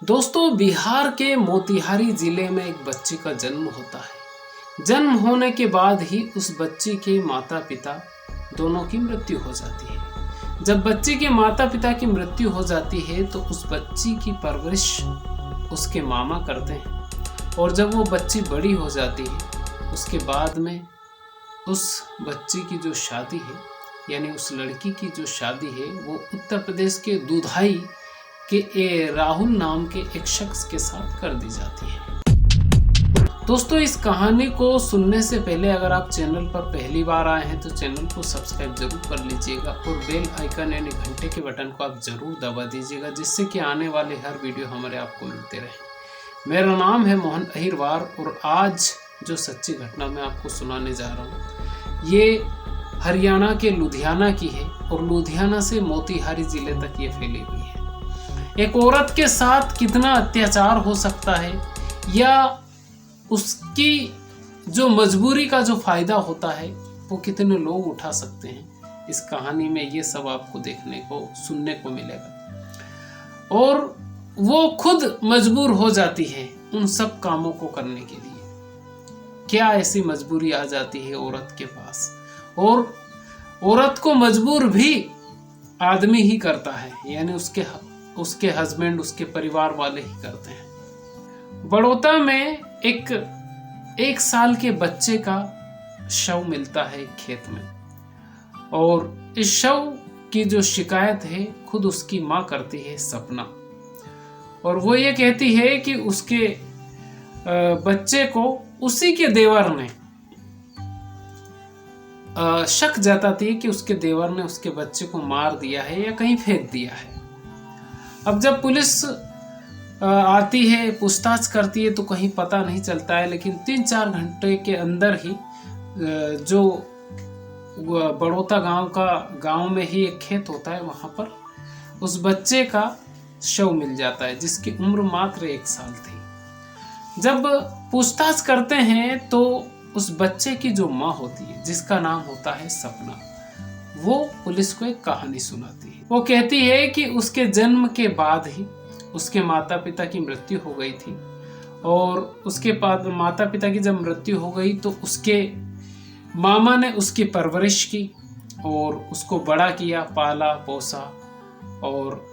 दोस्तों, बिहार के मोतिहारी जिले में एक बच्ची का जन्म होता है। जन्म होने के बाद ही उस बच्ची के माता पिता दोनों की मृत्यु हो जाती है। जब बच्ची के माता पिता की मृत्यु हो जाती है तो उस बच्ची की परवरिश उसके मामा करते हैं, और जब वो बच्ची बड़ी हो जाती है उसके बाद में उस बच्ची की जो शादी है, यानी उस लड़की की जो शादी है, वो उत्तर प्रदेश के दुधाई के राहुल नाम के एक शख्स के साथ कर दी जाती है। दोस्तों, इस कहानी को सुनने से पहले अगर आप चैनल पर पहली बार आए हैं तो चैनल को सब्सक्राइब जरूर कर लीजिएगा और बेल आइकन यानी घंटे के बटन को आप जरूर दबा दीजिएगा, जिससे कि आने वाले हर वीडियो हमारे आपको मिलते रहे। मेरा नाम है मोहन अहिरवार और आज जो सच्ची घटना मैं आपको सुनाने जा रहा हूँ ये हरियाणा के लुधियाना की है और लुधियाना से मोतिहारी जिले तक ये फैली हुई है। एक औरत के साथ कितना अत्याचार हो सकता है या उसकी जो मजबूरी का जो फायदा होता है वो कितने लोग उठा सकते हैं, इस कहानी में ये सब आपको देखने को सुनने को मिलेगा। और वो खुद मजबूर हो जाती है उन सब कामों को करने के लिए। क्या ऐसी मजबूरी आ जाती है औरत के पास, और औरत को मजबूर भी आदमी ही करता है, यानी उसके हस्बैंड, उसके परिवार वाले ही करते हैं। बड़ौदा में एक साल के बच्चे का शव मिलता है खेत में, और इस शव की जो शिकायत है खुद उसकी माँ करती है, सपना। और वो ये कहती है कि उसके बच्चे को उसी के देवर ने शक जताती है कि उसके देवर ने उसके बच्चे को मार दिया है या कहीं फेंक दिया है। अब जब पुलिस आती है, पूछताछ करती है तो कहीं पता नहीं चलता है, लेकिन 3-4 घंटे के अंदर ही जो बड़ौदा गांव में ही एक खेत होता है, वहां पर उस बच्चे का शव मिल जाता है जिसकी उम्र मात्र 1 साल थी। जब पूछताछ करते हैं तो उस बच्चे की जो माँ होती है, जिसका नाम होता है सपना, वो पुलिस को एक कहानी सुनाती है। वो कहती है कि उसके जन्म के बाद ही उसके माता पिता की मृत्यु हो गई थी, और उसके बाद माता पिता की जब मृत्यु हो गई तो उसके मामा ने उसकी परवरिश की और उसको बड़ा किया, पाला पोसा, और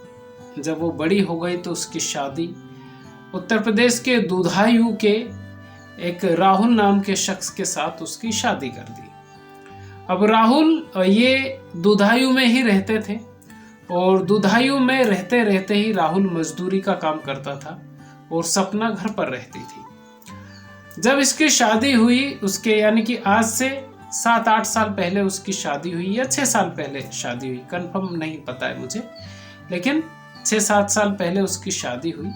जब वो बड़ी हो गई तो उसकी शादी उत्तर प्रदेश के दुधायू के एक राहुल नाम के शख्स के साथ उसकी शादी कर दी। अब राहुल ये दुधायू में ही रहते थे, और दुधायू में रहते रहते ही राहुल मजदूरी का काम करता था और सपना घर पर रहती थी। जब इसकी शादी हुई, उसके यानी कि आज से 7-8 साल पहले उसकी शादी हुई या 6 साल पहले शादी हुई, कंफर्म नहीं पता है मुझे, लेकिन 6-7 साल पहले उसकी शादी हुई।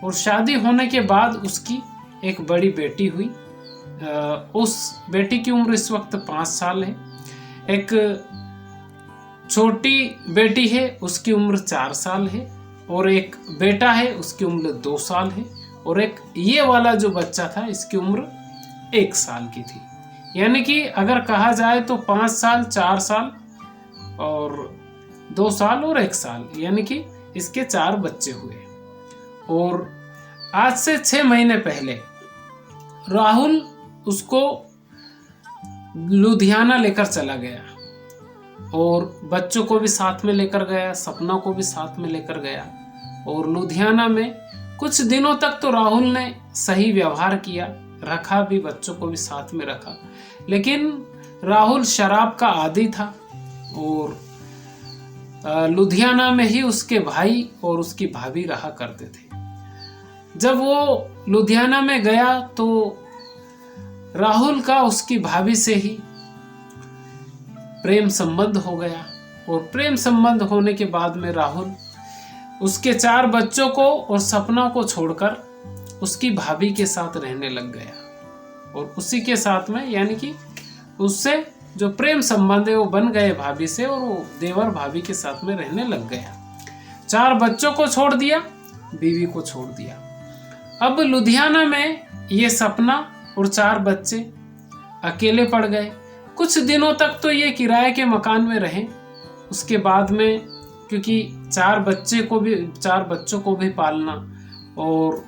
और शादी होने के बाद उसकी एक बड़ी बेटी हुई। उस बेटी की उम्र इस वक्त 5 साल है। एक छोटी बेटी है, उसकी उम्र 4 साल है, और एक बेटा है, उसकी उम्र 2 साल है, और एक ये वाला जो बच्चा था इसकी उम्र 1 साल की थी। यानी कि अगर कहा जाए तो 5 साल, 4 साल और 2 साल और 1 साल, यानी कि इसके 4 बच्चे हुए। और आज से 6 महीने पहले राहुल उसको लुधियाना लेकर चला गया, और बच्चों को भी साथ में लेकर गया, सपना को भी साथ में लेकर गया। और लुधियाना में कुछ दिनों तक तो राहुल ने सही व्यवहार किया, रखा भी, बच्चों को भी साथ में रखा, लेकिन राहुल शराब का आदी था, और लुधियाना में ही उसके भाई और उसकी भाभी रहा करते थे। जब वो लुधियाना में गया तो राहुल का उसकी भाभी से ही प्रेम संबंध हो गया, और प्रेम संबंध होने के बाद में राहुल उसके 4 बच्चों को और सपना को छोड़कर उसकी भाभी के साथ रहने लग गया। और उसी के साथ में, यानी कि उससे जो प्रेम संबंध है वो बन गए भाभी से, और वो देवर भाभी के साथ में रहने लग गया। 4 बच्चों को छोड़ दिया, बीवी को छोड़ दिया। अब लुधियाना में ये सपना और 4 बच्चे अकेले पड़ गए। कुछ दिनों तक तो ये किराए के मकान में रहे। उसके बाद में क्योंकि चार बच्चों को भी पालना और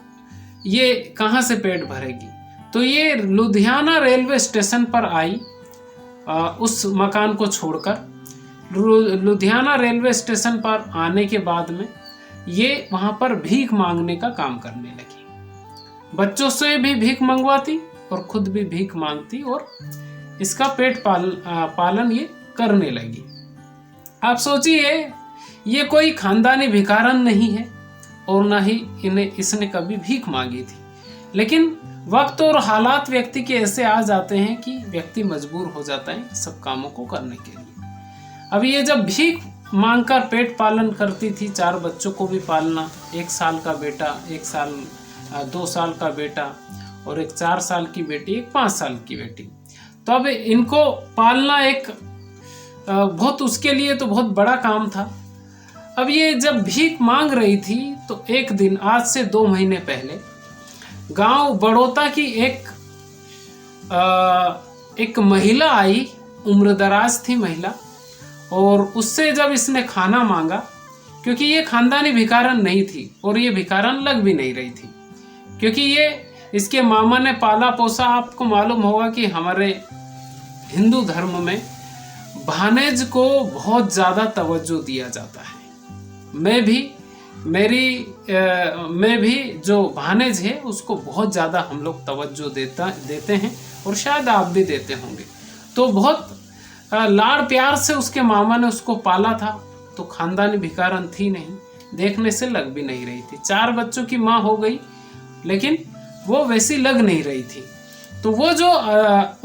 ये कहाँ से पेट भरेगी। तो ये लुधियाना रेलवे स्टेशन पर आई उस मकान को छोड़कर। लुधियाना रेलवे स्टेशन पर आने के बाद में ये वहाँ पर भीख मांगने का काम करने लगी। बच्चों से भी भीख मंगवाती और खुद भी भीख मांगती और इसका पेट पालन ये करने लगी। आप सोचिए, ये कोई खानदानी भिखारन नहीं है और ना ही इसने कभी भीख मांगी थी, लेकिन वक्त और हालात व्यक्ति के ऐसे आ जाते हैं कि व्यक्ति मजबूर हो जाता है सब कामों को करने के लिए। अब ये जब भीख मांगकर पेट पालन करती थी, 4 बच्चों को भी पालना, 1 साल का बेटा, 2 साल का बेटा और एक 4 साल की बेटी, एक 5 साल की बेटी। तो अब इनको पालना एक बहुत, उसके लिए तो बहुत बड़ा काम था। अब ये जब भीख मांग रही थी तो एक दिन, आज से 2 महीने पहले, गांव बड़ौता की एक महिला आई, उम्रदराज थी महिला, और उससे जब इसने खाना मांगा, क्योंकि ये खानदानी भिखारन नहीं थी और ये भिखारन लग भी नहीं रही थी, क्योंकि ये इसके मामा ने पाला पोसा। आपको मालूम होगा कि हमारे हिंदू धर्म में भानेज को बहुत ज़्यादा तवज्जो दिया जाता है। मैं भी जो भानेज है उसको बहुत ज़्यादा हम लोग तवज्जो देते हैं और शायद आप भी देते होंगे। तो बहुत लाड़ प्यार से उसके मामा ने उसको पाला था। तो खानदानी भिखारन थी नहीं, देखने से लग भी नहीं रही थी। 4 बच्चों की माँ हो गई, लेकिन वो वैसी लग नहीं रही थी। तो वो जो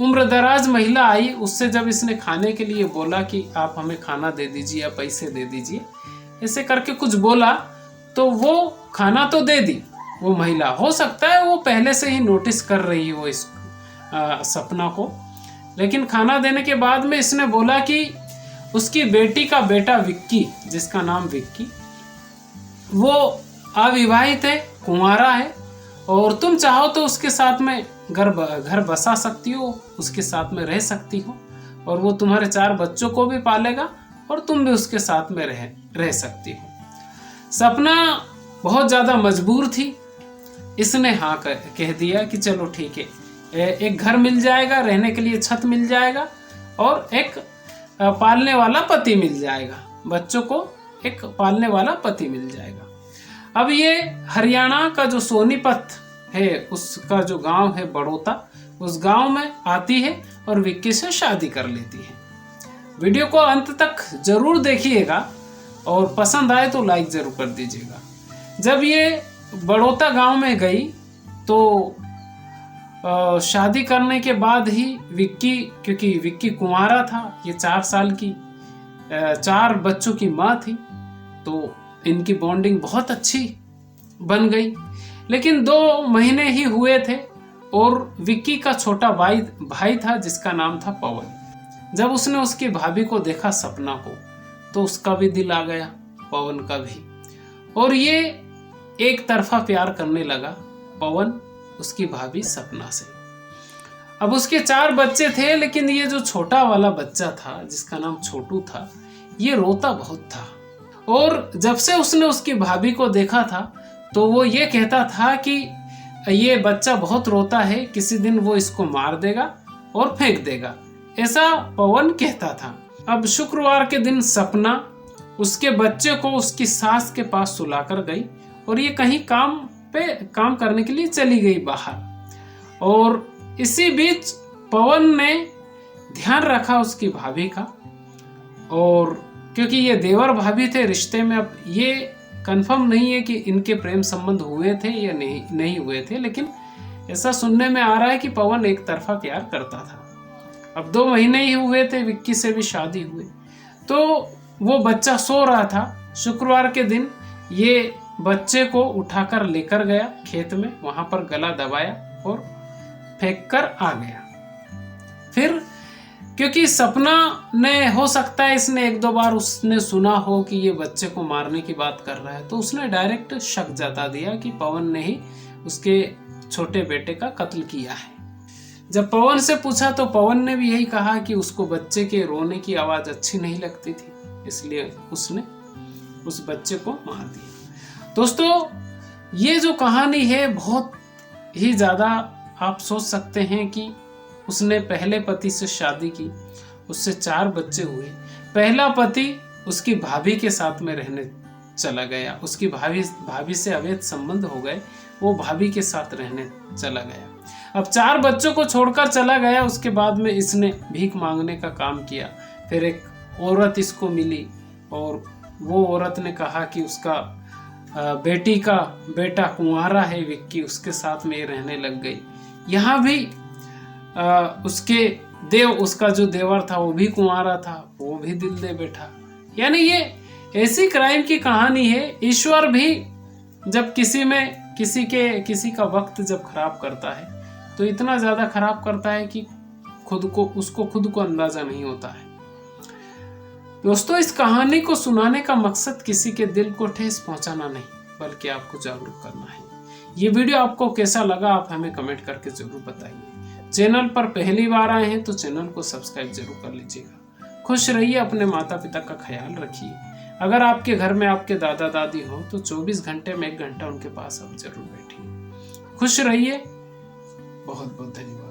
उम्रदराज महिला आई, उससे जब इसने खाने के लिए बोला कि आप हमें खाना दे दीजिए या पैसे दे दीजिए, ऐसे करके कुछ बोला, तो वो खाना तो दे दी वो महिला। हो सकता है वो पहले से ही नोटिस कर रही हो इस सपना को, लेकिन खाना देने के बाद में इसने बोला कि उसकी बेटी का बेटा विक्की, जिसका नाम विक्की, वो अविवाहित है, कुंवारा है, और तुम चाहो तो उसके साथ में घर बसा सकती हो, उसके साथ में रह सकती हो, और वो तुम्हारे 4 बच्चों को भी पालेगा और तुम भी उसके साथ में रह सकती हो। सपना बहुत ज़्यादा मजबूर थी, इसने हाँ कह दिया कि चलो ठीक है, एक घर मिल जाएगा, रहने के लिए छत मिल जाएगा और एक पालने वाला पति मिल जाएगा, बच्चों को एक पालने वाला पति मिल जाएगा। अब ये हरियाणा का जो सोनीपत है, उसका जो गांव है बड़ौता, उस गांव में आती है और विक्की से शादी कर लेती है। वीडियो को अंत तक जरूर देखिएगा और पसंद आए तो लाइक जरूर कर दीजिएगा। जब ये बड़ौता गांव में गई तो शादी करने के बाद ही विक्की, क्योंकि विक्की कुंवारा था, ये 4 साल की 4 बच्चों की माँ थी, तो इनकी बॉन्डिंग बहुत अच्छी बन गई। लेकिन 2 महीने ही हुए थे और विक्की का छोटा भाई था जिसका नाम था पवन। जब उसने उसकी भाभी को देखा, सपना को, तो उसका भी दिल आ गया, पवन का भी, और ये एक तरफा प्यार करने लगा पवन उसकी भाभी सपना से। अब उसके 4 बच्चे थे, लेकिन ये जो छोटा वाला बच्चा था जिसका नाम छोटू था, ये रोता बहुत था। और जब से उसने उसकी भाभी को देखा था तो वो ये कहता था कि ये बच्चा बहुत रोता है, किसी दिन वो इसको मार देगा और फेंक देगा, ऐसा पवन कहता था। अब शुक्रवार के दिन सपना उसके बच्चे को उसकी सास के पास सुलाकर गई और ये कहीं काम करने के लिए चली गई बाहर। और इसी बीच पवन ने ध्यान रखा उसकी भाभी का, और क्योंकि ये देवर भाभी थे रिश्ते में, अब ये कंफर्म नहीं है कि इनके प्रेम संबंध हुए थे या नहीं हुए थे, लेकिन ऐसा सुनने में आ रहा है कि पवन एक तरफा प्यार करता था। अब 2 महीने ही हुए थे, विक्की से भी शादी हुई, तो वो बच्चा सो रहा था। शुक्रवार के दिन ये बच्चे को उठाकर लेकर गया खेत में, वहां पर गला दबाया और फेंक कर आ गया। फिर क्योंकि सपना ने, हो सकता है इसने 1-2 बार उसने सुना हो कि ये बच्चे को मारने की बात कर रहा है, तो उसने डायरेक्ट शक जता दिया कि पवन ने ही उसके छोटे बेटे का कत्ल किया है। जब पवन से पूछा तो पवन ने भी यही कहा कि उसको बच्चे के रोने की आवाज़ अच्छी नहीं लगती थी, इसलिए उसने उस बच्चे को मार दिया। दोस्तों, ये जो कहानी है बहुत ही ज़्यादा, आप सोच सकते हैं कि उसने पहले पति से शादी की, उससे 4 बच्चे हुए। पहला पति उसकी भाभी के साथ में रहने चला गया, उसकी भाभी से अवैध संबंध हो गए, वो भाभी के साथ रहने चला गया। अब 4 बच्चों को छोड़कर चला गया। उसके बाद में इसने भीख मांगने का काम किया। फिर एक औरत इसको मिली और वो औरत ने कहा कि उसका बेटी का बेटा कुंवारा है विक्की, उसके साथ में ये रहने लग गई। यहाँ भी उसका जो देवर था वो भी कुंवारा था, वो भी दिल दे बैठा। यानी ये ऐसी क्राइम की कहानी है। ईश्वर भी जब किसी का वक्त जब खराब करता है तो इतना ज्यादा खराब करता है कि उसको खुद को अंदाजा नहीं होता है। दोस्तों, इस कहानी को सुनाने का मकसद किसी के दिल को ठेस पहुंचाना नहीं, बल्कि आपको जागरूक करना है। ये वीडियो आपको कैसा लगा आप हमें कमेंट करके जरूर बताइए। चैनल पर पहली बार आए हैं तो चैनल को सब्सक्राइब जरूर कर लीजिएगा। खुश रहिए, अपने माता पिता का ख्याल रखिए। अगर आपके घर में आपके दादा दादी हो तो 24 घंटे में 1 घंटा उनके पास आप जरूर बैठिए। खुश रहिए। बहुत बहुत धन्यवाद।